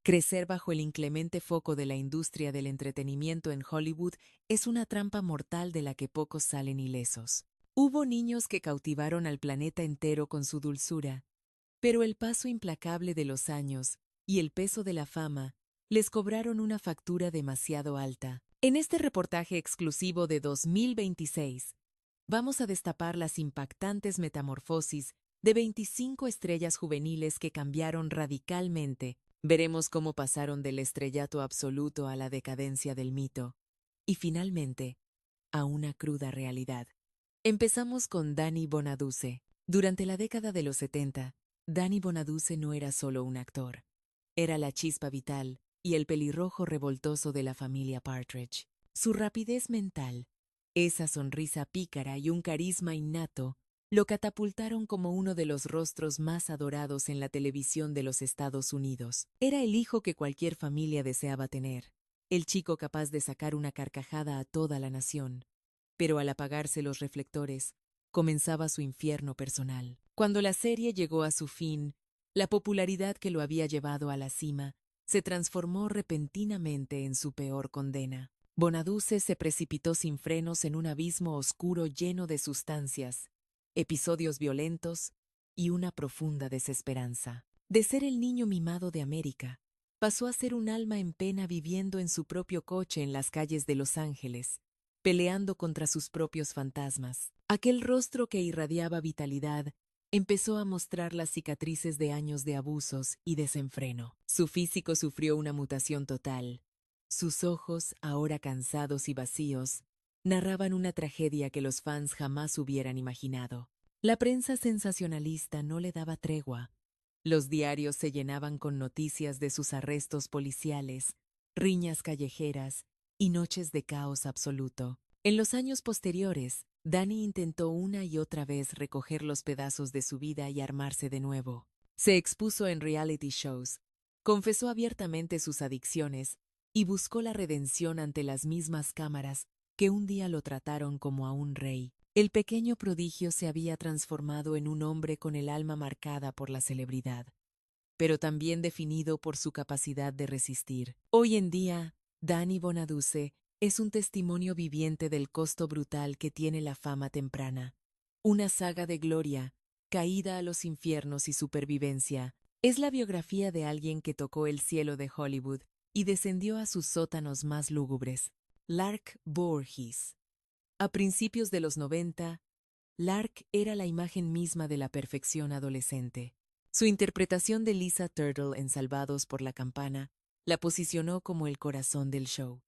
Crecer bajo el inclemente foco de la industria del entretenimiento en Hollywood es una trampa mortal de la que pocos salen ilesos. Hubo niños que cautivaron al planeta entero con su dulzura, pero el paso implacable de los años y el peso de la fama les cobraron una factura demasiado alta. En este reportaje exclusivo de 2026, vamos a destapar las impactantes metamorfosis de 25 estrellas juveniles que cambiaron radicalmente. Veremos cómo pasaron del estrellato absoluto a la decadencia del mito y finalmente a una cruda realidad. Empezamos con Danny Bonaduce. Durante la década de los 70, Danny Bonaduce no era solo un actor. Era la chispa vital y el pelirrojo revoltoso de la familia Partridge. Su rapidez mental, esa sonrisa pícara y un carisma innato lo catapultaron como uno de los rostros más adorados en la televisión de los Estados Unidos. Era el hijo que cualquier familia deseaba tener, el chico capaz de sacar una carcajada a toda la nación. Pero al apagarse los reflectores, comenzaba su infierno personal. Cuando la serie llegó a su fin, la popularidad que lo había llevado a la cima se transformó repentinamente en su peor condena. Bonaduce se precipitó sin frenos en un abismo oscuro lleno de sustancias, episodios violentos y una profunda desesperanza. De ser el niño mimado de América, pasó a ser un alma en pena viviendo en su propio coche en las calles de Los Ángeles, peleando contra sus propios fantasmas. Aquel rostro que irradiaba vitalidad empezó a mostrar las cicatrices de años de abusos y desenfreno. Su físico sufrió una mutación total. Sus ojos, ahora cansados y vacíos, narraban una tragedia que los fans jamás hubieran imaginado. La prensa sensacionalista no le daba tregua. Los diarios se llenaban con noticias de sus arrestos policiales, riñas callejeras y noches de caos absoluto. En los años posteriores, Danny intentó una y otra vez recoger los pedazos de su vida y armarse de nuevo. Se expuso en reality shows, confesó abiertamente sus adicciones y buscó la redención ante las mismas cámaras que un día lo trataron como a un rey. El pequeño prodigio se había transformado en un hombre con el alma marcada por la celebridad, pero también definido por su capacidad de resistir. Hoy en día, Danny Bonaduce es un testimonio viviente del costo brutal que tiene la fama temprana. Una saga de gloria, caída a los infiernos y supervivencia, es la biografía de alguien que tocó el cielo de Hollywood y descendió a sus sótanos más lúgubres. Lark Voorhees. A principios de los 90, Lark era la imagen misma de la perfección adolescente. Su interpretación de Lisa Turtle en Salvados por la Campana la posicionó como el corazón del show.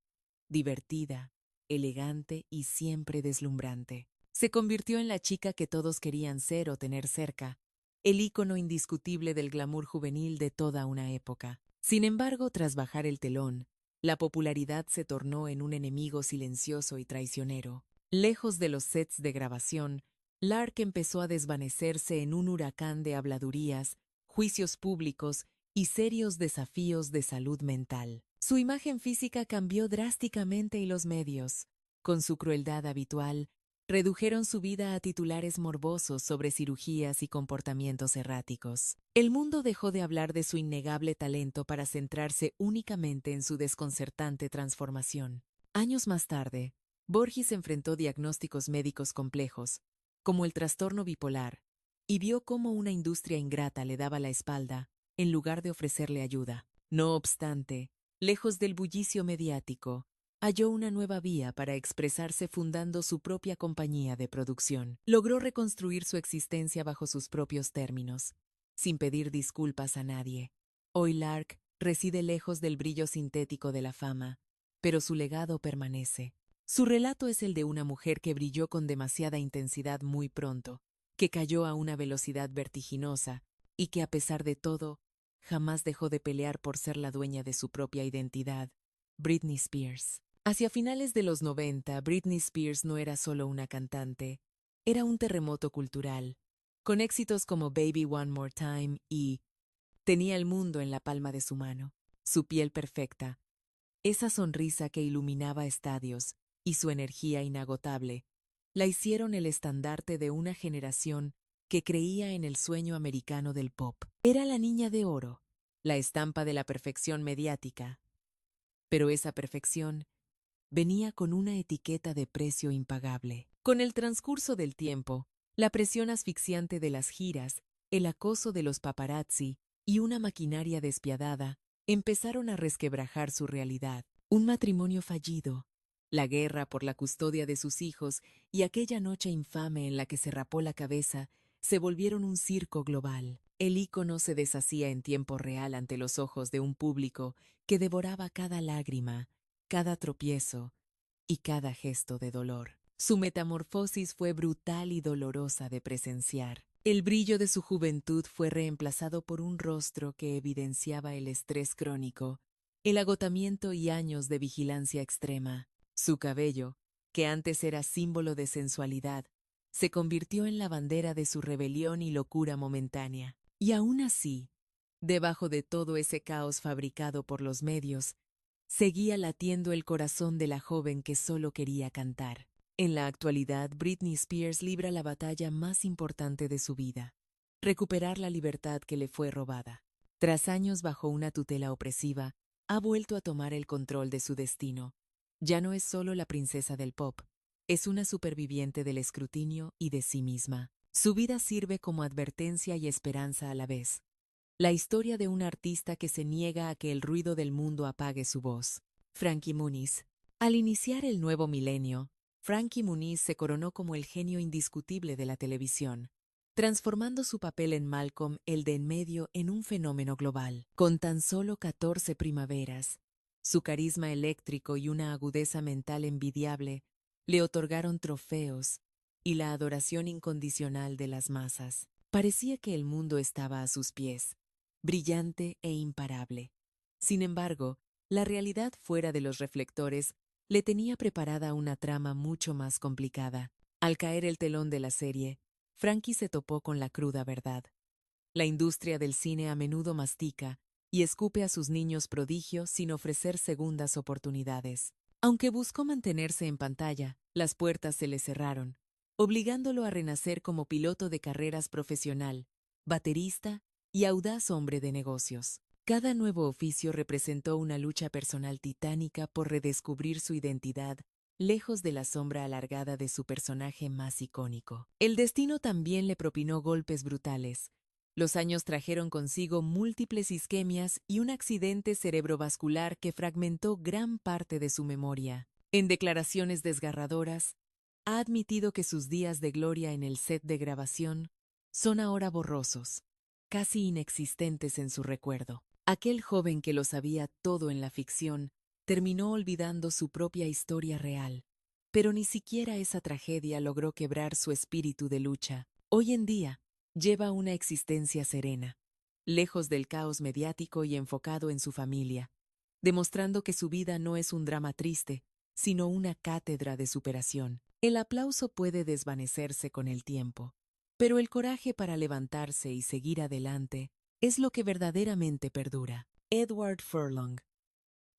Divertida, elegante y siempre deslumbrante. Se convirtió en la chica que todos querían ser o tener cerca, el ícono indiscutible del glamour juvenil de toda una época. Sin embargo, tras bajar el telón, la popularidad se tornó en un enemigo silencioso y traicionero. Lejos de los sets de grabación, Lark empezó a desvanecerse en un huracán de habladurías, juicios públicos y serios desafíos de salud mental. Su imagen física cambió drásticamente y los medios, con su crueldad habitual, redujeron su vida a titulares morbosos sobre cirugías y comportamientos erráticos. El mundo dejó de hablar de su innegable talento para centrarse únicamente en su desconcertante transformación. Años más tarde, Voorhees enfrentó diagnósticos médicos complejos, como el trastorno bipolar, y vio cómo una industria ingrata le daba la espalda en lugar de ofrecerle ayuda. No obstante, lejos del bullicio mediático, halló una nueva vía para expresarse fundando su propia compañía de producción. Logró reconstruir su existencia bajo sus propios términos, sin pedir disculpas a nadie. Hoy Lark reside lejos del brillo sintético de la fama, pero su legado permanece. Su relato es el de una mujer que brilló con demasiada intensidad muy pronto, que cayó a una velocidad vertiginosa y que a pesar de todo, jamás dejó de pelear por ser la dueña de su propia identidad. Britney Spears. Hacia finales de los 90, Britney Spears no era solo una cantante, era un terremoto cultural, con éxitos como Baby One More Time y tenía el mundo en la palma de su mano. Su piel perfecta, esa sonrisa que iluminaba estadios y su energía inagotable, la hicieron el estandarte de una generación que creía en el sueño americano del pop. Era la niña de oro, la estampa de la perfección mediática. Pero esa perfección venía con una etiqueta de precio impagable. Con el transcurso del tiempo, la presión asfixiante de las giras, el acoso de los paparazzi y una maquinaria despiadada empezaron a resquebrajar su realidad. Un matrimonio fallido, la guerra por la custodia de sus hijos y aquella noche infame en la que se rapó la cabeza se volvieron un circo global. El ícono se deshacía en tiempo real ante los ojos de un público que devoraba cada lágrima, cada tropiezo y cada gesto de dolor. Su metamorfosis fue brutal y dolorosa de presenciar. El brillo de su juventud fue reemplazado por un rostro que evidenciaba el estrés crónico, el agotamiento y años de vigilancia extrema. Su cabello, que antes era símbolo de sensualidad, se convirtió en la bandera de su rebelión y locura momentánea. Y aún así, debajo de todo ese caos fabricado por los medios, seguía latiendo el corazón de la joven que solo quería cantar. En la actualidad, Britney Spears libra la batalla más importante de su vida: recuperar la libertad que le fue robada. Tras años bajo una tutela opresiva, ha vuelto a tomar el control de su destino. Ya no es solo la princesa del pop, es una superviviente del escrutinio y de sí misma. Su vida sirve como advertencia y esperanza a la vez. La historia de un artista que se niega a que el ruido del mundo apague su voz. Frankie Muniz. Al iniciar el nuevo milenio, Frankie Muniz se coronó como el genio indiscutible de la televisión, transformando su papel en Malcolm, el de en medio, en un fenómeno global. Con tan solo 14 primaveras, su carisma eléctrico y una agudeza mental envidiable le otorgaron trofeos y la adoración incondicional de las masas. Parecía que el mundo estaba a sus pies, brillante e imparable. Sin embargo, la realidad fuera de los reflectores le tenía preparada una trama mucho más complicada. Al caer el telón de la serie, Frankie se topó con la cruda verdad. La industria del cine a menudo mastica y escupe a sus niños prodigios sin ofrecer segundas oportunidades. Aunque buscó mantenerse en pantalla, las puertas se le cerraron, obligándolo a renacer como piloto de carreras profesional, baterista y audaz hombre de negocios. Cada nuevo oficio representó una lucha personal titánica por redescubrir su identidad, lejos de la sombra alargada de su personaje más icónico. El destino también le propinó golpes brutales. Los años trajeron consigo múltiples isquemias y un accidente cerebrovascular que fragmentó gran parte de su memoria. En declaraciones desgarradoras, ha admitido que sus días de gloria en el set de grabación son ahora borrosos, casi inexistentes en su recuerdo. Aquel joven que lo sabía todo en la ficción terminó olvidando su propia historia real, pero ni siquiera esa tragedia logró quebrar su espíritu de lucha. Hoy en día, lleva una existencia serena, lejos del caos mediático y enfocado en su familia, demostrando que su vida no es un drama triste, sino una cátedra de superación. El aplauso puede desvanecerse con el tiempo, pero el coraje para levantarse y seguir adelante es lo que verdaderamente perdura. Edward Furlong.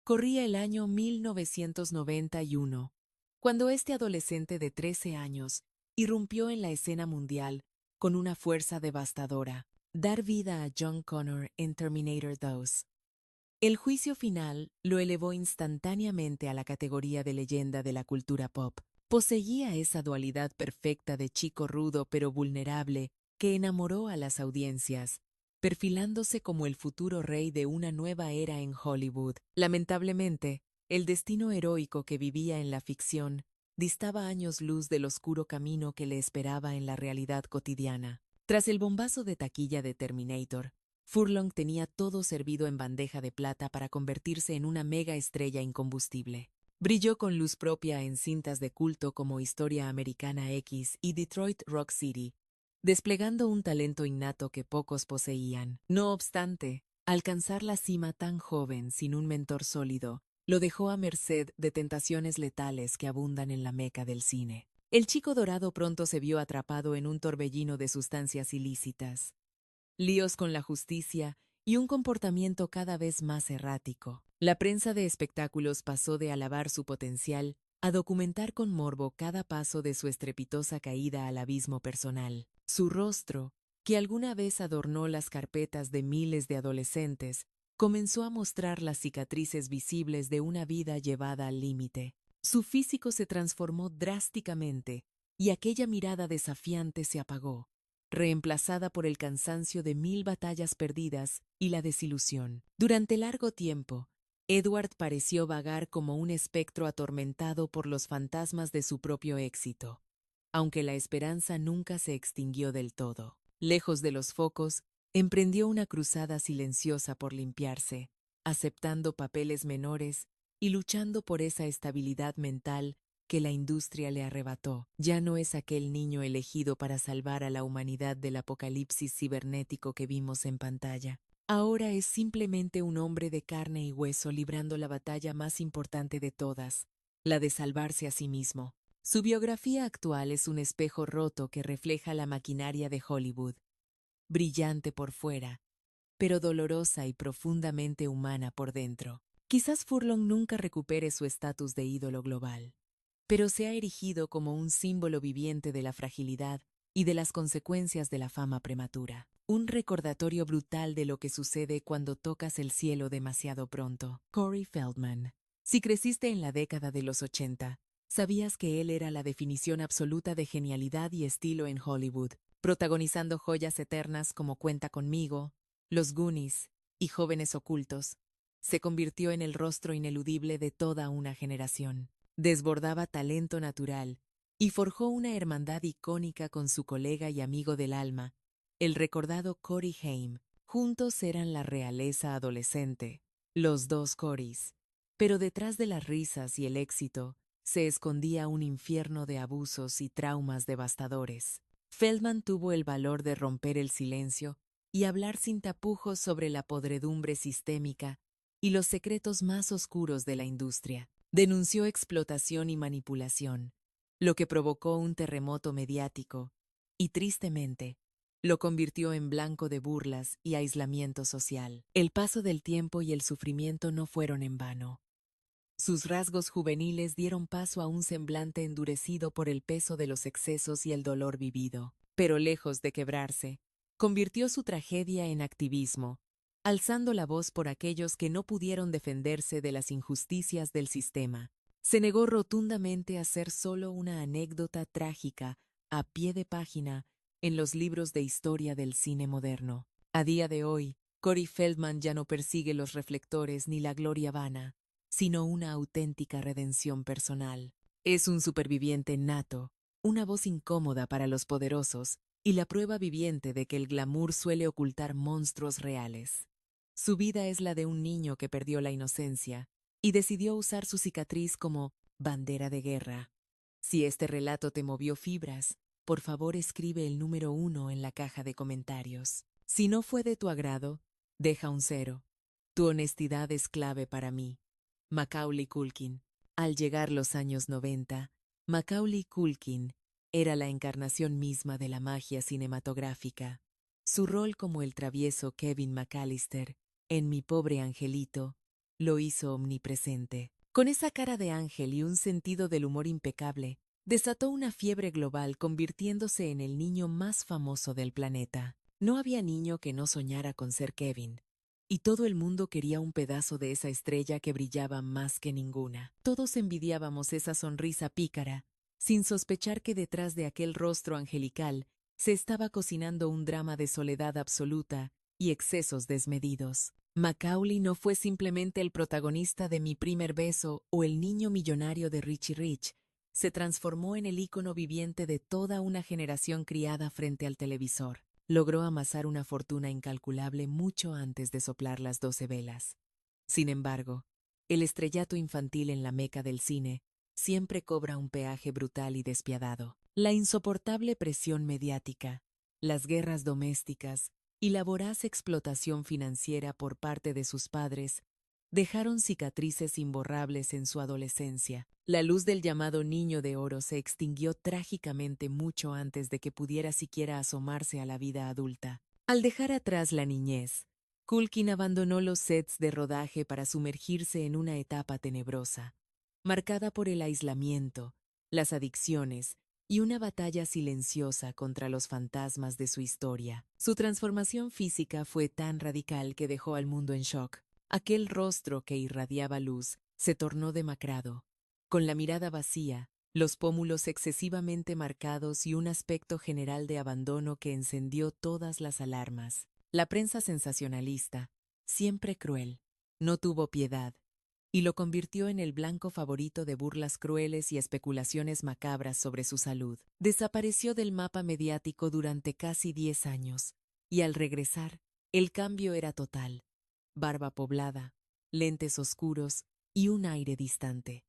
Corría el año 1991, cuando este adolescente de 13 años irrumpió en la escena mundial con una fuerza devastadora: dar vida a John Connor en Terminator 2. El juicio final lo elevó instantáneamente a la categoría de leyenda de la cultura pop. Poseía esa dualidad perfecta de chico rudo pero vulnerable que enamoró a las audiencias, perfilándose como el futuro rey de una nueva era en Hollywood. Lamentablemente, el destino heroico que vivía en la ficción distaba años luz del oscuro camino que le esperaba en la realidad cotidiana. Tras el bombazo de taquilla de Terminator, Furlong tenía todo servido en bandeja de plata para convertirse en una mega estrella incombustible. Brilló con luz propia en cintas de culto como Historia Americana X y Detroit Rock City, desplegando un talento innato que pocos poseían. No obstante, alcanzar la cima tan joven sin un mentor sólido lo dejó a merced de tentaciones letales que abundan en la meca del cine. El chico dorado pronto se vio atrapado en un torbellino de sustancias ilícitas, líos con la justicia y un comportamiento cada vez más errático. La prensa de espectáculos pasó de alabar su potencial a documentar con morbo cada paso de su estrepitosa caída al abismo personal. Su rostro, que alguna vez adornó las carpetas de miles de adolescentes, comenzó a mostrar las cicatrices visibles de una vida llevada al límite. Su físico se transformó drásticamente y aquella mirada desafiante se apagó, reemplazada por el cansancio de 1000 batallas perdidas y la desilusión. Durante largo tiempo, Edward pareció vagar como un espectro atormentado por los fantasmas de su propio éxito, aunque la esperanza nunca se extinguió del todo. Lejos de los focos, emprendió una cruzada silenciosa por limpiarse, aceptando papeles menores y luchando por esa estabilidad mental que la industria le arrebató. Ya no es aquel niño elegido para salvar a la humanidad del apocalipsis cibernético que vimos en pantalla. Ahora es simplemente un hombre de carne y hueso librando la batalla más importante de todas, la de salvarse a sí mismo. Su biografía actual es un espejo roto que refleja la maquinaria de Hollywood, brillante por fuera, pero dolorosa y profundamente humana por dentro. Quizás Furlong nunca recupere su estatus de ídolo global, pero se ha erigido como un símbolo viviente de la fragilidad y de las consecuencias de la fama prematura. Un recordatorio brutal de lo que sucede cuando tocas el cielo demasiado pronto. Corey Feldman. Si creciste en la década de los 80, sabías que él era la definición absoluta de genialidad y estilo en Hollywood, protagonizando joyas eternas como Cuenta conmigo, Los Goonies y Jóvenes ocultos. Se convirtió en el rostro ineludible de toda una generación. Desbordaba talento natural y forjó una hermandad icónica con su colega y amigo del alma, el recordado Corey Haim. Juntos eran la realeza adolescente, los dos Coreys. Pero detrás de las risas y el éxito se escondía un infierno de abusos y traumas devastadores. Feldman tuvo el valor de romper el silencio y hablar sin tapujos sobre la podredumbre sistémica y los secretos más oscuros de la industria. Denunció explotación y manipulación, lo que provocó un terremoto mediático y, tristemente, lo convirtió en blanco de burlas y aislamiento social. El paso del tiempo y el sufrimiento no fueron en vano. Sus rasgos juveniles dieron paso a un semblante endurecido por el peso de los excesos y el dolor vivido. Pero lejos de quebrarse, convirtió su tragedia en activismo, alzando la voz por aquellos que no pudieron defenderse de las injusticias del sistema. Se negó rotundamente a ser solo una anécdota trágica a pie de página en los libros de historia del cine moderno. A día de hoy, Corey Feldman ya no persigue los reflectores ni la gloria vana, sino una auténtica redención personal. Es un superviviente nato, una voz incómoda para los poderosos y la prueba viviente de que el glamour suele ocultar monstruos reales. Su vida es la de un niño que perdió la inocencia y decidió usar su cicatriz como bandera de guerra. Si este relato te movió fibras, por favor escribe el número 1 en la caja de comentarios. Si no fue de tu agrado, deja un 0. Tu honestidad es clave para mí. Macaulay Culkin. Al llegar los años 90, Macaulay Culkin era la encarnación misma de la magia cinematográfica. Su rol como el travieso Kevin McAllister en Mi pobre angelito lo hizo omnipresente. Con esa cara de ángel y un sentido del humor impecable, desató una fiebre global convirtiéndose en el niño más famoso del planeta. No había niño que no soñara con ser Kevin. Y todo el mundo quería un pedazo de esa estrella que brillaba más que ninguna. Todos envidiábamos esa sonrisa pícara, sin sospechar que detrás de aquel rostro angelical se estaba cocinando un drama de soledad absoluta y excesos desmedidos. Macaulay no fue simplemente el protagonista de Mi primer beso o el niño millonario de Richie Rich, se transformó en el ícono viviente de toda una generación criada frente al televisor. Logró amasar una fortuna incalculable mucho antes de soplar las 12 velas. Sin embargo, el estrellato infantil en la meca del cine siempre cobra un peaje brutal y despiadado. La insoportable presión mediática, las guerras domésticas y la voraz explotación financiera por parte de sus padres dejaron cicatrices imborrables en su adolescencia. La luz del llamado Niño de Oro se extinguió trágicamente mucho antes de que pudiera siquiera asomarse a la vida adulta. Al dejar atrás la niñez, Culkin abandonó los sets de rodaje para sumergirse en una etapa tenebrosa, marcada por el aislamiento, las adicciones y una batalla silenciosa contra los fantasmas de su historia. Su transformación física fue tan radical que dejó al mundo en shock. Aquel rostro que irradiaba luz se tornó demacrado, con la mirada vacía, los pómulos excesivamente marcados y un aspecto general de abandono que encendió todas las alarmas. La prensa sensacionalista, siempre cruel, no tuvo piedad, y lo convirtió en el blanco favorito de burlas crueles y especulaciones macabras sobre su salud. Desapareció del mapa mediático durante casi 10 años, y al regresar, el cambio era total. Barba poblada, lentes oscuros y un aire distante.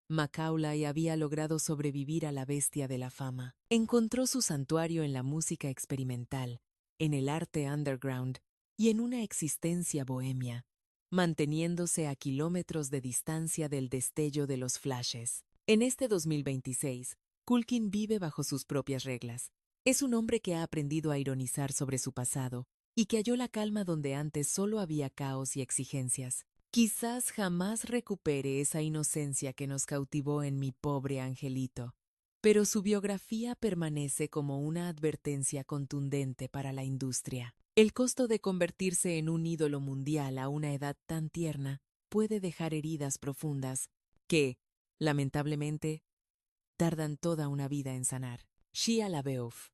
Macaulay había logrado sobrevivir a la bestia de la fama. Encontró su santuario en la música experimental, en el arte underground y en una existencia bohemia, manteniéndose a kilómetros de distancia del destello de los flashes. En este 2026, Culkin vive bajo sus propias reglas. Es un hombre que ha aprendido a ironizar sobre su pasado y que halló la calma donde antes solo había caos y exigencias. Quizás jamás recupere esa inocencia que nos cautivó en Mi pobre angelito, pero su biografía permanece como una advertencia contundente para la industria. El costo de convertirse en un ídolo mundial a una edad tan tierna puede dejar heridas profundas que, lamentablemente, tardan toda una vida en sanar. Shia LaBeouf.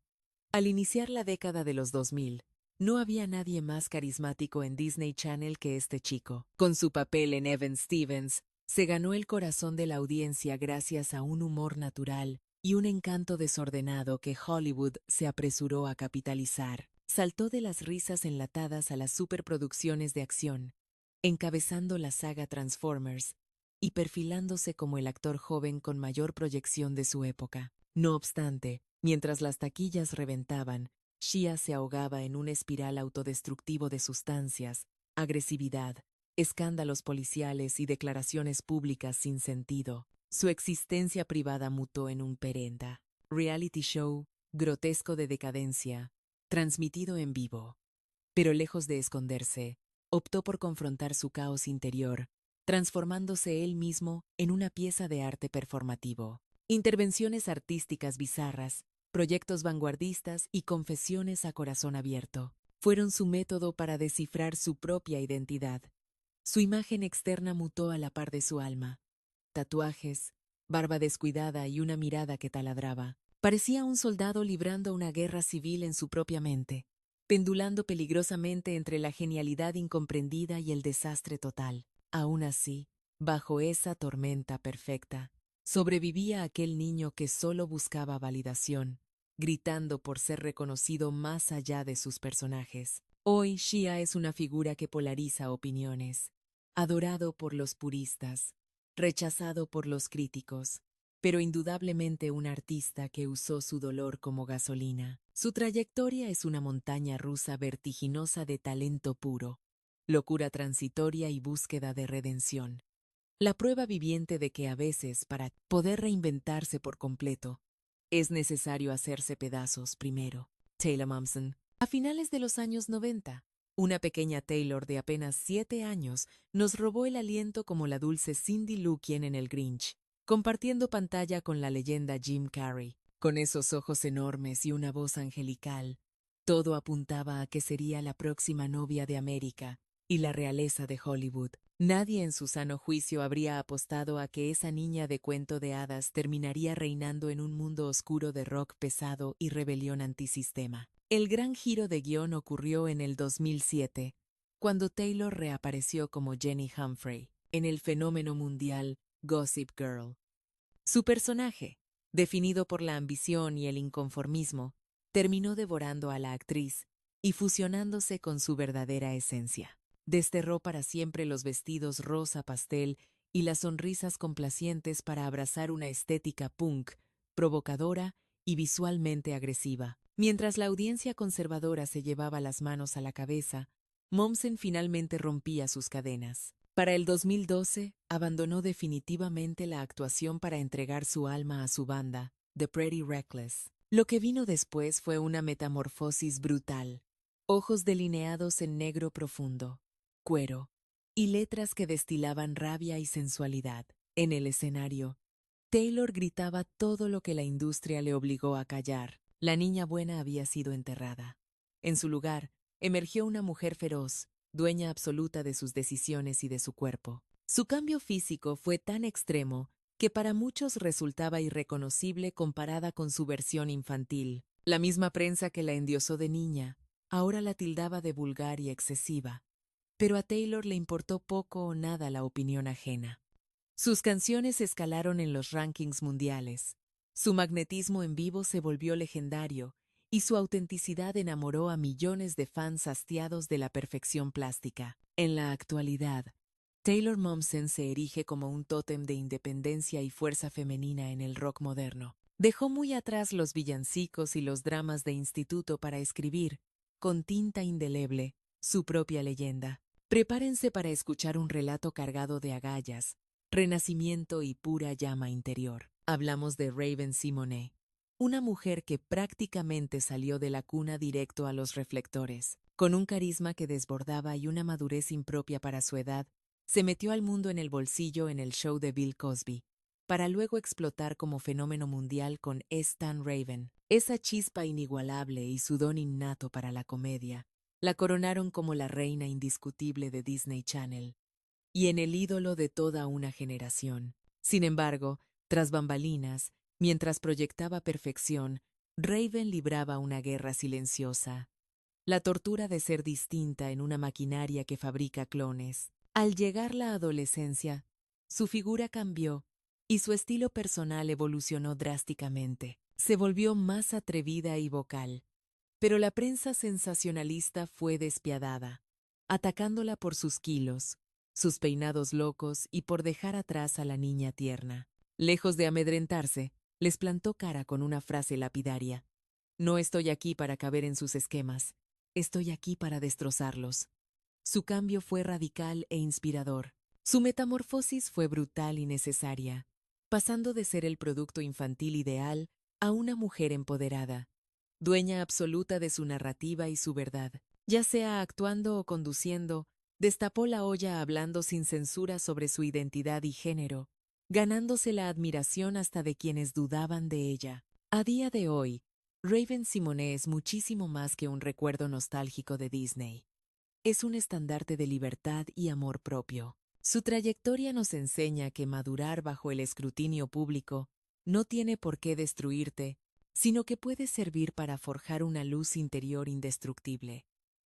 Al iniciar la década de los 2000, no había nadie más carismático en Disney Channel que este chico. Con su papel en Evan Stevens, se ganó el corazón de la audiencia gracias a un humor natural y un encanto desordenado que Hollywood se apresuró a capitalizar. Saltó de las risas enlatadas a las superproducciones de acción, encabezando la saga Transformers y perfilándose como el actor joven con mayor proyección de su época. No obstante, mientras las taquillas reventaban, Shia se ahogaba en un espiral autodestructivo de sustancias, agresividad, escándalos policiales y declaraciones públicas sin sentido. Su existencia privada mutó en un perenda reality show grotesco de decadencia, transmitido en vivo. Pero lejos de esconderse, optó por confrontar su caos interior, transformándose él mismo en una pieza de arte performativo. Intervenciones artísticas bizarras, proyectos vanguardistas y confesiones a corazón abierto fueron su método para descifrar su propia identidad. Su imagen externa mutó a la par de su alma. Tatuajes, barba descuidada y una mirada que taladraba. Parecía un soldado librando una guerra civil en su propia mente, pendulando peligrosamente entre la genialidad incomprendida y el desastre total. Aún así, bajo esa tormenta perfecta, sobrevivía aquel niño que solo buscaba validación, gritando por ser reconocido más allá de sus personajes. Hoy Shia es una figura que polariza opiniones, adorado por los puristas, rechazado por los críticos, pero indudablemente un artista que usó su dolor como gasolina. Su trayectoria es una montaña rusa vertiginosa de talento puro, locura transitoria y búsqueda de redención. La prueba viviente de que a veces, para poder reinventarse por completo, es necesario hacerse pedazos primero. Taylor Momsen. A finales de los años 90, una pequeña Taylor de apenas 7 años nos robó el aliento como la dulce Cindy Lou Quien en el Grinch, compartiendo pantalla con la leyenda Jim Carrey. Con esos ojos enormes y una voz angelical, todo apuntaba a que sería la próxima novia de América y la realeza de Hollywood. Nadie en su sano juicio habría apostado a que esa niña de cuento de hadas terminaría reinando en un mundo oscuro de rock pesado y rebelión antisistema. El gran giro de guión ocurrió en el 2007, cuando Taylor reapareció como Jenny Humphrey en el fenómeno mundial Gossip Girl. Su personaje, definido por la ambición y el inconformismo, terminó devorando a la actriz y fusionándose con su verdadera esencia. Desterró para siempre los vestidos rosa pastel y las sonrisas complacientes para abrazar una estética punk, provocadora y visualmente agresiva. Mientras la audiencia conservadora se llevaba las manos a la cabeza, Mommsen finalmente rompía sus cadenas. Para el 2012, abandonó definitivamente la actuación para entregar su alma a su banda, The Pretty Reckless. Lo que vino después fue una metamorfosis brutal. Ojos delineados en negro profundo, cuero, y letras que destilaban rabia y sensualidad. En el escenario, Taylor gritaba todo lo que la industria le obligó a callar. La niña buena había sido enterrada. En su lugar, emergió una mujer feroz, dueña absoluta de sus decisiones y de su cuerpo. Su cambio físico fue tan extremo que para muchos resultaba irreconocible comparada con su versión infantil. La misma prensa que la endiosó de niña, ahora la tildaba de vulgar y excesiva. Pero a Taylor le importó poco o nada la opinión ajena. Sus canciones escalaron en los rankings mundiales. Su magnetismo en vivo se volvió legendario y su autenticidad enamoró a millones de fans hastiados de la perfección plástica. En la actualidad, Taylor Momsen se erige como un tótem de independencia y fuerza femenina en el rock moderno. Dejó muy atrás los villancicos y los dramas de instituto para escribir, con tinta indeleble, su propia leyenda. Prepárense para escuchar un relato cargado de agallas, renacimiento y pura llama interior. Hablamos de Raven-Symoné, una mujer que prácticamente salió de la cuna directo a los reflectores. Con un carisma que desbordaba y una madurez impropia para su edad, se metió al mundo en el bolsillo en el show de Bill Cosby, para luego explotar como fenómeno mundial con Stan Raven. Esa chispa inigualable y su don innato para la comedia la coronaron como la reina indiscutible de Disney Channel y en el ídolo de toda una generación. Sin embargo, tras bambalinas, mientras proyectaba perfección, Raven libraba una guerra silenciosa, la tortura de ser distinta en una maquinaria que fabrica clones. Al llegar la adolescencia, su figura cambió y su estilo personal evolucionó drásticamente. Se volvió más atrevida y vocal, pero la prensa sensacionalista fue despiadada, atacándola por sus kilos, sus peinados locos y por dejar atrás a la niña tierna. Lejos de amedrentarse, les plantó cara con una frase lapidaria. No estoy aquí para caber en sus esquemas, estoy aquí para destrozarlos. Su cambio fue radical e inspirador. Su metamorfosis fue brutal y necesaria, pasando de ser el producto infantil ideal a una mujer empoderada, dueña absoluta de su narrativa y su verdad. Ya sea actuando o conduciendo, destapó la olla hablando sin censura sobre su identidad y género, ganándose la admiración hasta de quienes dudaban de ella. A día de hoy, Raven-Symoné es muchísimo más que un recuerdo nostálgico de Disney. Es un estandarte de libertad y amor propio. Su trayectoria nos enseña que madurar bajo el escrutinio público no tiene por qué destruirte, sino que puede servir para forjar una luz interior indestructible.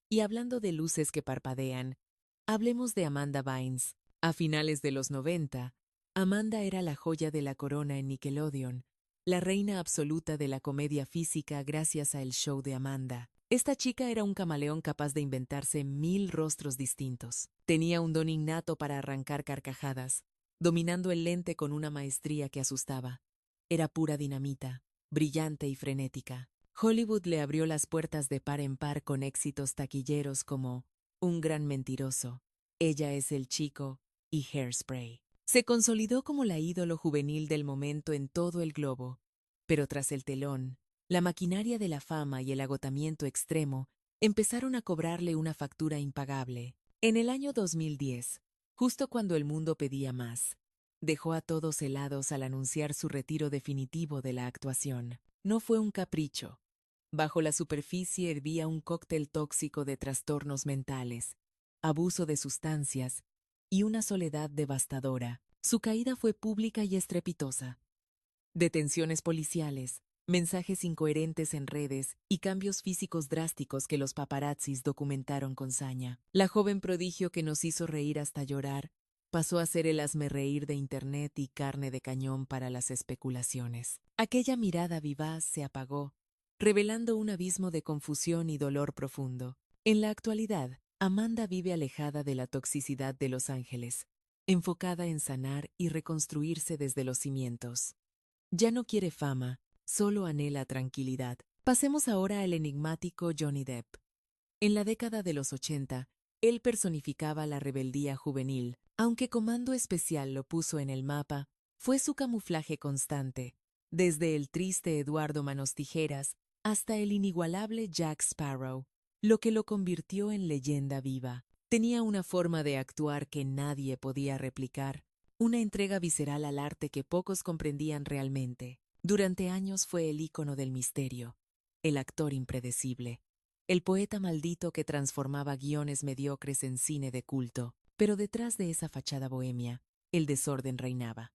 Y hablando de luces que parpadean, hablemos de Amanda Bynes. A finales de los 90, Amanda era la joya de la corona en Nickelodeon, la reina absoluta de la comedia física gracias a El Show de Amanda. Esta chica era un camaleón capaz de inventarse 1000 rostros distintos. Tenía un don innato para arrancar carcajadas, dominando el lente con una maestría que asustaba. Era pura dinamita, brillante y frenética. Hollywood le abrió las puertas de par en par con éxitos taquilleros como Un gran mentiroso, Ella es el chico y Hairspray. Se consolidó como la ídolo juvenil del momento en todo el globo, pero tras el telón, la maquinaria de la fama y el agotamiento extremo empezaron a cobrarle una factura impagable. En el año 2010, justo cuando el mundo pedía más, dejó a todos helados al anunciar su retiro definitivo de la actuación. No fue un capricho. Bajo la superficie hervía un cóctel tóxico de trastornos mentales, abuso de sustancias y una soledad devastadora. Su caída fue pública y estrepitosa. Detenciones policiales, mensajes incoherentes en redes y cambios físicos drásticos que los paparazzis documentaron con saña. La joven prodigio que nos hizo reír hasta llorar pasó a ser el hazmerreír de Internet y carne de cañón para las especulaciones. Aquella mirada vivaz se apagó, revelando un abismo de confusión y dolor profundo. En la actualidad, Amanda vive alejada de la toxicidad de Los Ángeles, enfocada en sanar y reconstruirse desde los cimientos. Ya no quiere fama, solo anhela tranquilidad. Pasemos ahora al enigmático Johnny Depp. En la década de los 80, él personificaba la rebeldía juvenil. Aunque Comando Especial lo puso en el mapa, fue su camuflaje constante, desde el triste Eduardo Manos Tijeras hasta el inigualable Jack Sparrow, lo que lo convirtió en leyenda viva. Tenía una forma de actuar que nadie podía replicar, una entrega visceral al arte que pocos comprendían realmente. Durante años fue el ícono del misterio, el actor impredecible. el poeta maldito que transformaba guiones mediocres en cine de culto. Pero detrás de esa fachada bohemia, el desorden reinaba.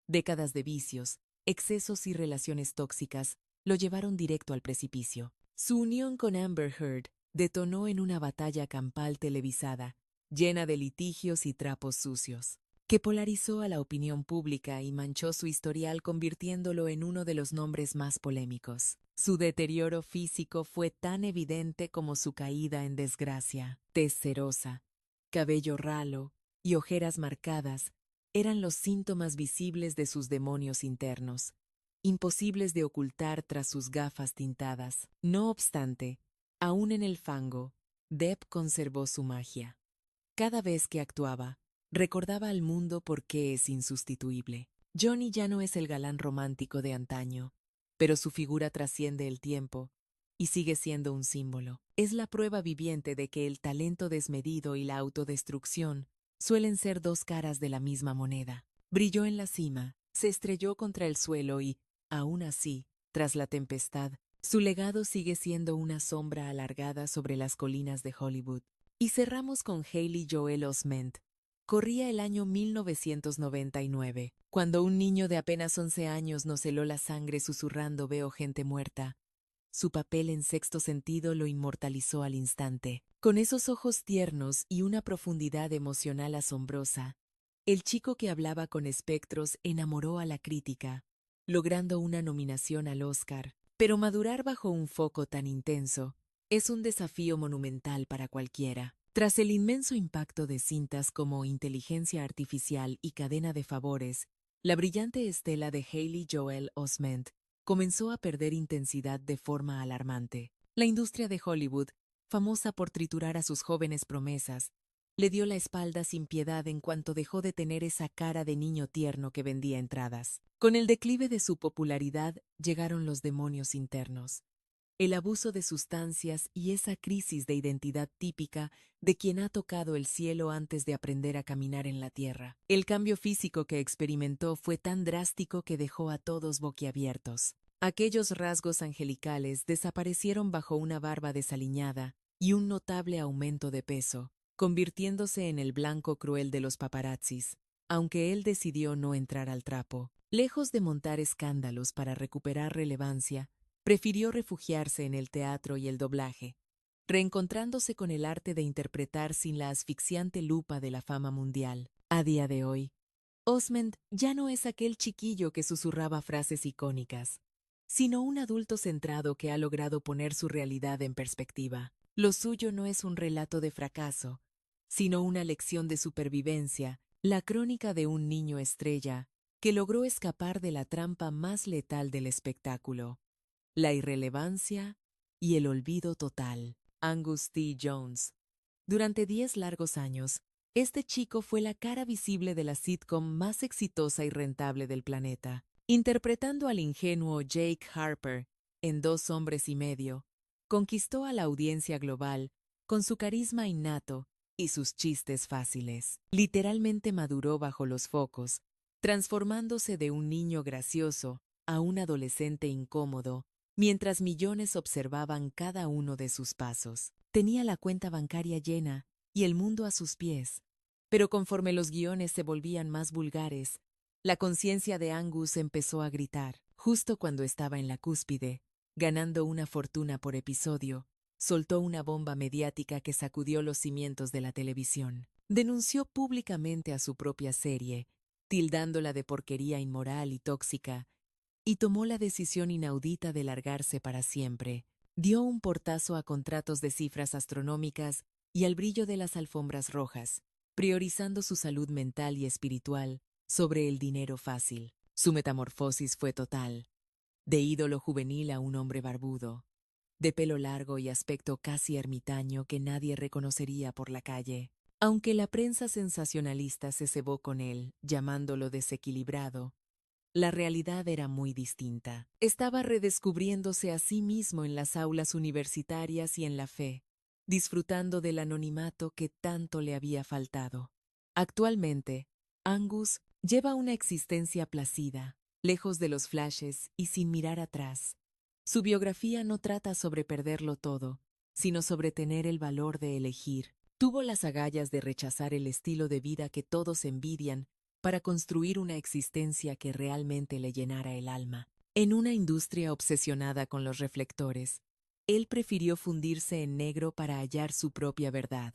Décadas de vicios, excesos y relaciones tóxicas lo llevaron directo al precipicio. Su unión con Amber Heard detonó en una batalla campal televisada, llena de litigios y trapos sucios, que polarizó a la opinión pública y manchó su historial convirtiéndolo en uno de los nombres más polémicos. Su deterioro físico fue tan evidente como su caída en desgracia. Tez cerosa, cabello ralo y ojeras marcadas eran los síntomas visibles de sus demonios internos, imposibles de ocultar tras sus gafas tintadas. No obstante, aún en el fango, Depp conservó su magia. Cada vez que actuaba, recordaba al mundo por qué es insustituible. Johnny ya no es el galán romántico de antaño, pero su figura trasciende el tiempo y sigue siendo un símbolo. Es la prueba viviente de que el talento desmedido y la autodestrucción suelen ser dos caras de la misma moneda. Brilló en la cima, se estrelló contra el suelo y, aún así, tras la tempestad, su legado sigue siendo una sombra alargada sobre las colinas de Hollywood. Y cerramos con Haley Joel Osment. Corría el año 1999, cuando un niño de apenas 11 años nos heló la sangre susurrando "Veo gente muerta". Su papel en Sexto Sentido lo inmortalizó al instante. Con esos ojos tiernos y una profundidad emocional asombrosa, el chico que hablaba con espectros enamoró a la crítica, logrando una nominación al Oscar. Pero madurar bajo un foco tan intenso es un desafío monumental para cualquiera. Tras el inmenso impacto de cintas como Inteligencia Artificial y Cadena de Favores, la brillante estela de Haley Joel Osment comenzó a perder intensidad de forma alarmante. La industria de Hollywood, famosa por triturar a sus jóvenes promesas, le dio la espalda sin piedad en cuanto dejó de tener esa cara de niño tierno que vendía entradas. Con el declive de su popularidad llegaron los demonios internos, el abuso de sustancias y esa crisis de identidad típica de quien ha tocado el cielo antes de aprender a caminar en la tierra. El cambio físico que experimentó fue tan drástico que dejó a todos boquiabiertos. Aquellos rasgos angelicales desaparecieron bajo una barba desaliñada y un notable aumento de peso, convirtiéndose en el blanco cruel de los paparazzis, aunque él decidió no entrar al trapo. Lejos de montar escándalos para recuperar relevancia, prefirió refugiarse en el teatro y el doblaje, reencontrándose con el arte de interpretar sin la asfixiante lupa de la fama mundial. A día de hoy, Osment ya no es aquel chiquillo que susurraba frases icónicas, sino un adulto centrado que ha logrado poner su realidad en perspectiva. Lo suyo no es un relato de fracaso, sino una lección de supervivencia, la crónica de un niño estrella que logró escapar de la trampa más letal del espectáculo: la irrelevancia y el olvido total. Angus T. Jones. Durante 10 largos años, este chico fue la cara visible de la sitcom más exitosa y rentable del planeta. Interpretando al ingenuo Jake Harper en Dos hombres y medio, conquistó a la audiencia global con su carisma innato y sus chistes fáciles. Literalmente maduró bajo los focos, transformándose de un niño gracioso a un adolescente incómodo, mientras millones observaban cada uno de sus pasos. Tenía la cuenta bancaria llena y el mundo a sus pies. Pero conforme los guiones se volvían más vulgares, la conciencia de Angus empezó a gritar. Justo cuando estaba en la cúspide, ganando una fortuna por episodio, soltó una bomba mediática que sacudió los cimientos de la televisión. Denunció públicamente a su propia serie, tildándola de porquería inmoral y tóxica, y tomó la decisión inaudita de largarse para siempre. Dio un portazo a contratos de cifras astronómicas y al brillo de las alfombras rojas, priorizando su salud mental y espiritual sobre el dinero fácil. Su metamorfosis fue total, de ídolo juvenil a un hombre barbudo, de pelo largo y aspecto casi ermitaño que nadie reconocería por la calle. Aunque la prensa sensacionalista se cebó con él, llamándolo desequilibrado, la realidad era muy distinta. Estaba redescubriéndose a sí mismo en las aulas universitarias y en la fe, disfrutando del anonimato que tanto le había faltado. Actualmente, Angus lleva una existencia placida, lejos de los flashes y sin mirar atrás. Su biografía no trata sobre perderlo todo, sino sobre tener el valor de elegir. Tuvo las agallas de rechazar el estilo de vida que todos envidian para construir una existencia que realmente le llenara el alma. En una industria obsesionada con los reflectores, él prefirió fundirse en negro para hallar su propia verdad.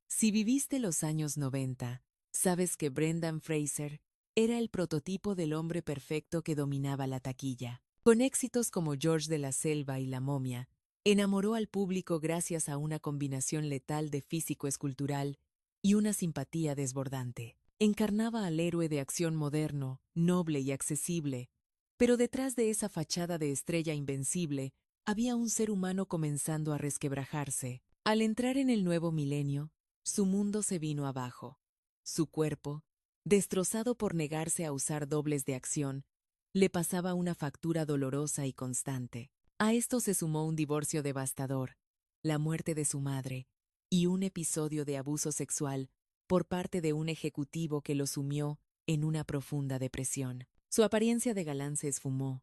Si viviste los años 90, sabes que Brendan Fraser era el prototipo del hombre perfecto que dominaba la taquilla. Con éxitos como George de la Selva y La Momia, enamoró al público gracias a una combinación letal de físico escultural y una simpatía desbordante. Encarnaba al héroe de acción moderno, noble y accesible, pero detrás de esa fachada de estrella invencible había un ser humano comenzando a resquebrajarse. Al entrar en el nuevo milenio, su mundo se vino abajo. Su cuerpo, destrozado por negarse a usar dobles de acción, le pasaba una factura dolorosa y constante. A esto se sumó un divorcio devastador, la muerte de su madre y un episodio de abuso sexual por parte de un ejecutivo que lo sumió en una profunda depresión. Su apariencia de galán se esfumó,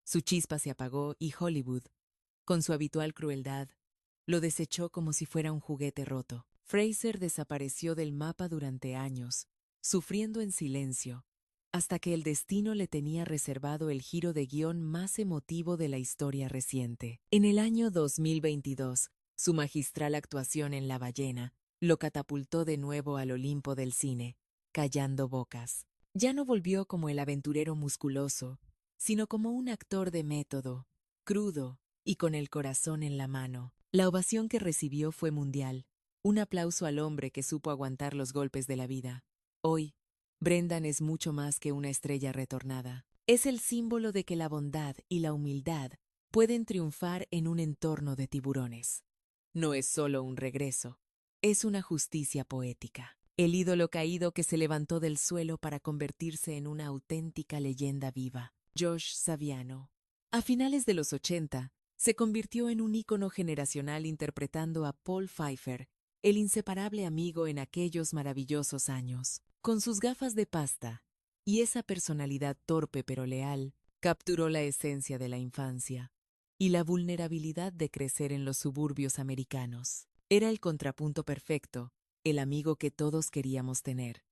su chispa se apagó y Hollywood, con su habitual crueldad, lo desechó como si fuera un juguete roto. Fraser desapareció del mapa durante años, sufriendo en silencio, hasta que el destino le tenía reservado el giro de guión más emotivo de la historia reciente. En el año 2022, su magistral actuación en La ballena lo catapultó de nuevo al Olimpo del cine, callando bocas. Ya no volvió como el aventurero musculoso, sino como un actor de método, crudo y con el corazón en la mano. La ovación que recibió fue mundial, un aplauso al hombre que supo aguantar los golpes de la vida. Hoy, Brendan es mucho más que una estrella retornada. Es el símbolo de que la bondad y la humildad pueden triunfar en un entorno de tiburones. No es solo un regreso, es una justicia poética. El ídolo caído que se levantó del suelo para convertirse en una auténtica leyenda viva. Josh Saviano. A finales de los 80, se convirtió en un ícono generacional interpretando a Paul Pfeiffer, el inseparable amigo en aquellos maravillosos años. Con sus gafas de pasta y esa personalidad torpe pero leal, capturó la esencia de la infancia y la vulnerabilidad de crecer en los suburbios americanos. Era el contrapunto perfecto, el amigo que todos queríamos tener.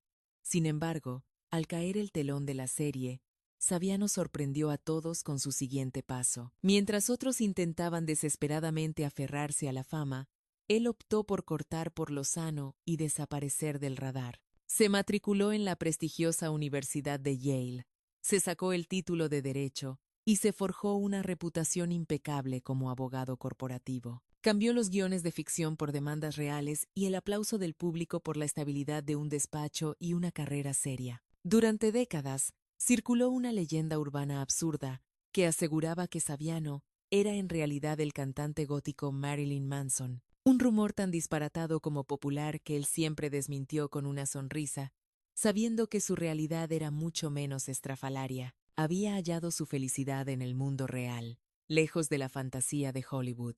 Sin embargo, al caer el telón de la serie, Saviano sorprendió a todos con su siguiente paso. Mientras otros intentaban desesperadamente aferrarse a la fama, él optó por cortar por lo sano y desaparecer del radar. Se matriculó en la prestigiosa Universidad de Yale, se sacó el título de Derecho y se forjó una reputación impecable como abogado corporativo. Cambió los guiones de ficción por demandas reales y el aplauso del público por la estabilidad de un despacho y una carrera seria. Durante décadas, circuló una leyenda urbana absurda que aseguraba que Saviano era en realidad el cantante gótico Marilyn Manson. Un rumor tan disparatado como popular que él siempre desmintió con una sonrisa, sabiendo que su realidad era mucho menos estrafalaria. Había hallado su felicidad en el mundo real, lejos de la fantasía de Hollywood.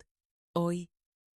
Hoy,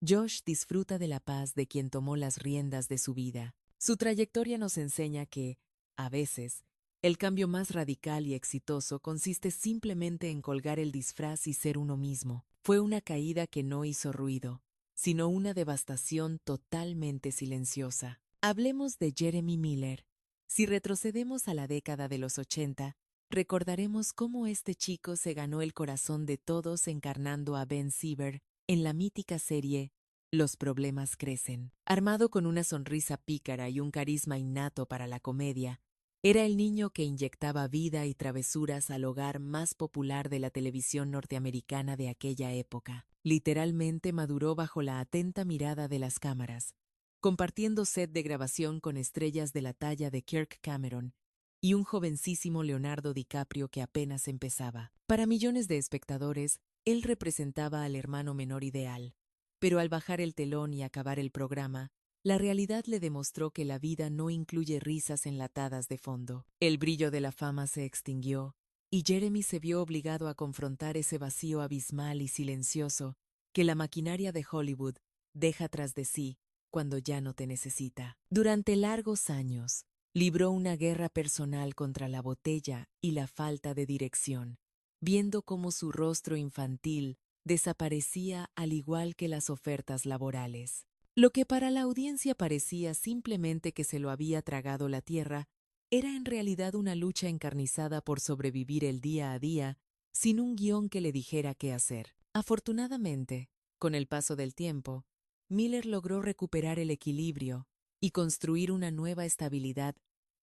Josh disfruta de la paz de quien tomó las riendas de su vida. Su trayectoria nos enseña que, a veces, el cambio más radical y exitoso consiste simplemente en colgar el disfraz y ser uno mismo. Fue una caída que no hizo ruido, sino una devastación totalmente silenciosa. Hablemos de Jeremy Miller. Si retrocedemos a la década de los 80, recordaremos cómo este chico se ganó el corazón de todos encarnando a Ben Seaver en la mítica serie Los problemas crecen. Armado con una sonrisa pícara y un carisma innato para la comedia, era el niño que inyectaba vida y travesuras al hogar más popular de la televisión norteamericana de aquella época. Literalmente maduró bajo la atenta mirada de las cámaras, compartiendo set de grabación con estrellas de la talla de Kirk Cameron y un jovencísimo Leonardo DiCaprio que apenas empezaba. Para millones de espectadores, él representaba al hermano menor ideal, pero al bajar el telón y acabar el programa, la realidad le demostró que la vida no incluye risas enlatadas de fondo. El brillo de la fama se extinguió, y Jeremy se vio obligado a confrontar ese vacío abismal y silencioso que la maquinaria de Hollywood deja tras de sí cuando ya no te necesita. Durante largos años, libró una guerra personal contra la botella y la falta de dirección, viendo cómo su rostro infantil desaparecía al igual que las ofertas laborales. Lo que para la audiencia parecía simplemente que se lo había tragado la tierra, era en realidad una lucha encarnizada por sobrevivir el día a día, sin un guión que le dijera qué hacer. Afortunadamente, con el paso del tiempo, Miller logró recuperar el equilibrio y construir una nueva estabilidad,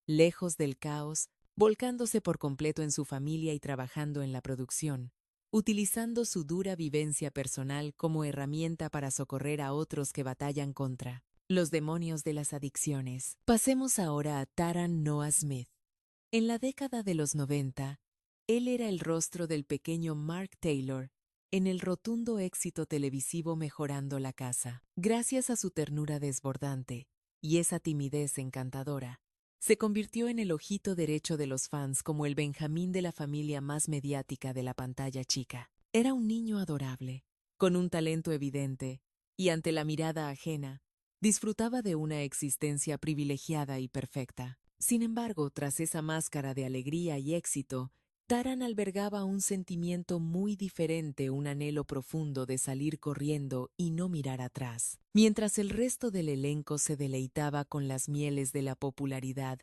lejos del caos, volcándose por completo en su familia y trabajando en la producción, utilizando su dura vivencia personal como herramienta para socorrer a otros que batallan contra los demonios de las adicciones. Pasemos ahora a Taran Noah Smith. En la década de los 90, él era el rostro del pequeño Mark Taylor en el rotundo éxito televisivo Mejorando la Casa. Gracias a su ternura desbordante y esa timidez encantadora, se convirtió en el ojito derecho de los fans como el Benjamín de la familia más mediática de la pantalla chica. Era un niño adorable, con un talento evidente, y ante la mirada ajena, disfrutaba de una existencia privilegiada y perfecta. Sin embargo, tras esa máscara de alegría y éxito, Taran albergaba un sentimiento muy diferente, un anhelo profundo de salir corriendo y no mirar atrás. Mientras el resto del elenco se deleitaba con las mieles de la popularidad,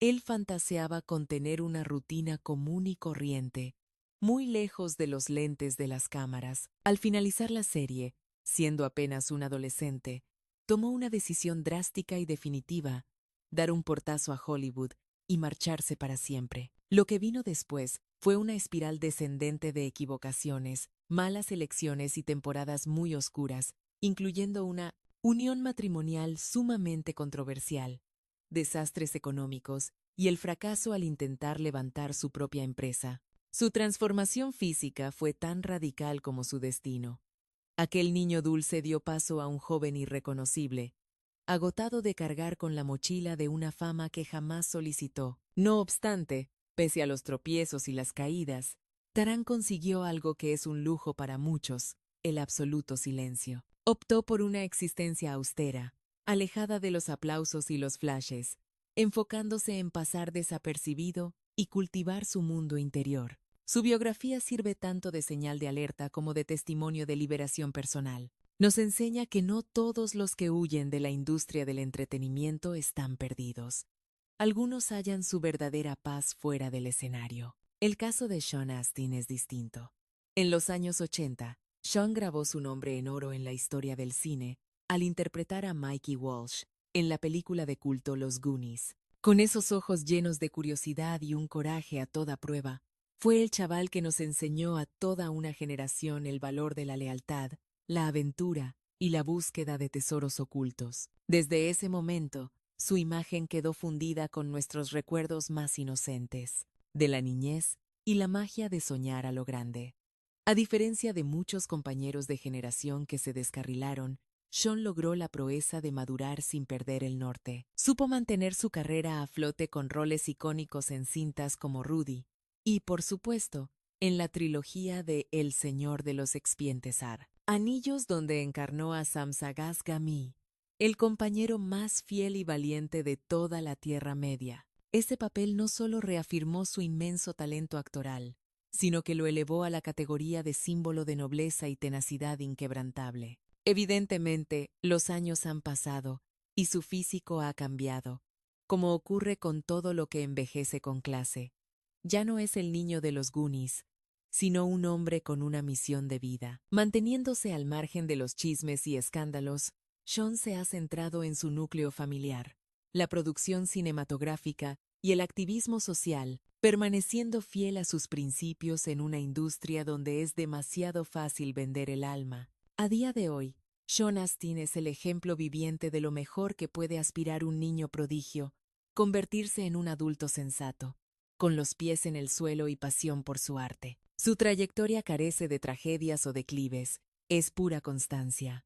él fantaseaba con tener una rutina común y corriente, muy lejos de los lentes de las cámaras. Al finalizar la serie, siendo apenas un adolescente, tomó una decisión drástica y definitiva: dar un portazo a Hollywood y marcharse para siempre. Lo que vino después fue una espiral descendente de equivocaciones, malas elecciones y temporadas muy oscuras, incluyendo una unión matrimonial sumamente controversial, desastres económicos y el fracaso al intentar levantar su propia empresa. Su transformación física fue tan radical como su destino. Aquel niño dulce dio paso a un joven irreconocible, agotado de cargar con la mochila de una fama que jamás solicitó. No obstante, pese a los tropiezos y las caídas, Taran consiguió algo que es un lujo para muchos: el absoluto silencio. Optó por una existencia austera, alejada de los aplausos y los flashes, enfocándose en pasar desapercibido y cultivar su mundo interior. Su biografía sirve tanto de señal de alerta como de testimonio de liberación personal. Nos enseña que no todos los que huyen de la industria del entretenimiento están perdidos. Algunos hallan su verdadera paz fuera del escenario. El caso de Sean Astin es distinto. En los años 80, Sean grabó su nombre en oro en la historia del cine al interpretar a Mikey Walsh en la película de culto Los Goonies. Con esos ojos llenos de curiosidad y un coraje a toda prueba, fue el chaval que nos enseñó a toda una generación el valor de la lealtad, la aventura y la búsqueda de tesoros ocultos. Desde ese momento, su imagen quedó fundida con nuestros recuerdos más inocentes, de la niñez y la magia de soñar a lo grande. A diferencia de muchos compañeros de generación que se descarrilaron, Sean logró la proeza de madurar sin perder el norte. Supo mantener su carrera a flote con roles icónicos en cintas como Rudy y, por supuesto, en la trilogía de El Señor de los Expientes Anillos, donde encarnó a Samsagas Gami, el compañero más fiel y valiente de toda la Tierra Media. Ese papel no solo reafirmó su inmenso talento actoral, sino que lo elevó a la categoría de símbolo de nobleza y tenacidad inquebrantable. Evidentemente, los años han pasado y su físico ha cambiado, como ocurre con todo lo que envejece con clase. Ya no es el niño de los Goonies, sino un hombre con una misión de vida. Manteniéndose al margen de los chismes y escándalos, Sean se ha centrado en su núcleo familiar, la producción cinematográfica y el activismo social, permaneciendo fiel a sus principios en una industria donde es demasiado fácil vender el alma. A día de hoy, Sean Astin es el ejemplo viviente de lo mejor que puede aspirar un niño prodigio: convertirse en un adulto sensato, con los pies en el suelo y pasión por su arte. Su trayectoria carece de tragedias o declives, es pura constancia.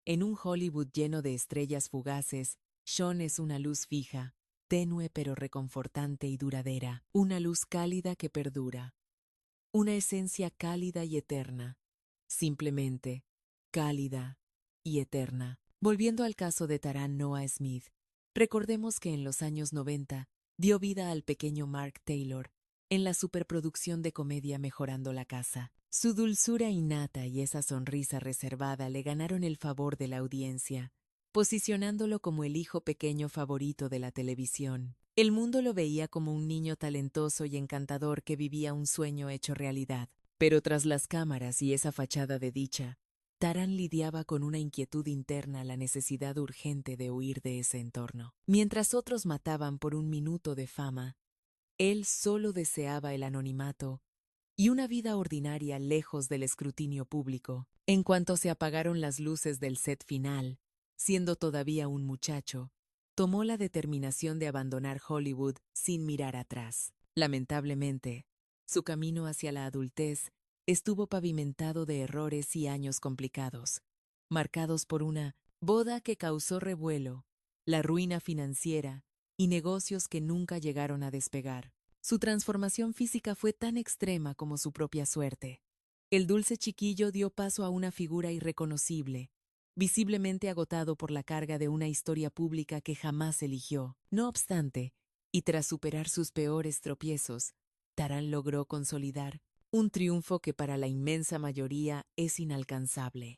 En un Hollywood lleno de estrellas fugaces, Sean es una luz fija, tenue pero reconfortante y duradera, una luz cálida que perdura, una esencia cálida y eterna, simplemente cálida y eterna. Volviendo al caso de Taran Noah Smith, recordemos que en los años 90 dio vida al pequeño Mark Taylor en la superproducción de comedia Mejorando la Casa. Su dulzura innata y esa sonrisa reservada le ganaron el favor de la audiencia, posicionándolo como el hijo pequeño favorito de la televisión. El mundo lo veía como un niño talentoso y encantador que vivía un sueño hecho realidad. Pero tras las cámaras y esa fachada de dicha, Taran lidiaba con una inquietud interna, la necesidad urgente de huir de ese entorno. Mientras otros mataban por un minuto de fama, él solo deseaba el anonimato y una vida ordinaria lejos del escrutinio público. En cuanto se apagaron las luces del set final, siendo todavía un muchacho, tomó la determinación de abandonar Hollywood sin mirar atrás. Lamentablemente, su camino hacia la adultez estuvo pavimentado de errores y años complicados, marcados por una boda que causó revuelo, la ruina financiera y negocios que nunca llegaron a despegar. Su transformación física fue tan extrema como su propia suerte. El dulce chiquillo dio paso a una figura irreconocible, visiblemente agotado por la carga de una historia pública que jamás eligió. No obstante, y tras superar sus peores tropiezos, Taran logró consolidar un triunfo que para la inmensa mayoría es inalcanzable.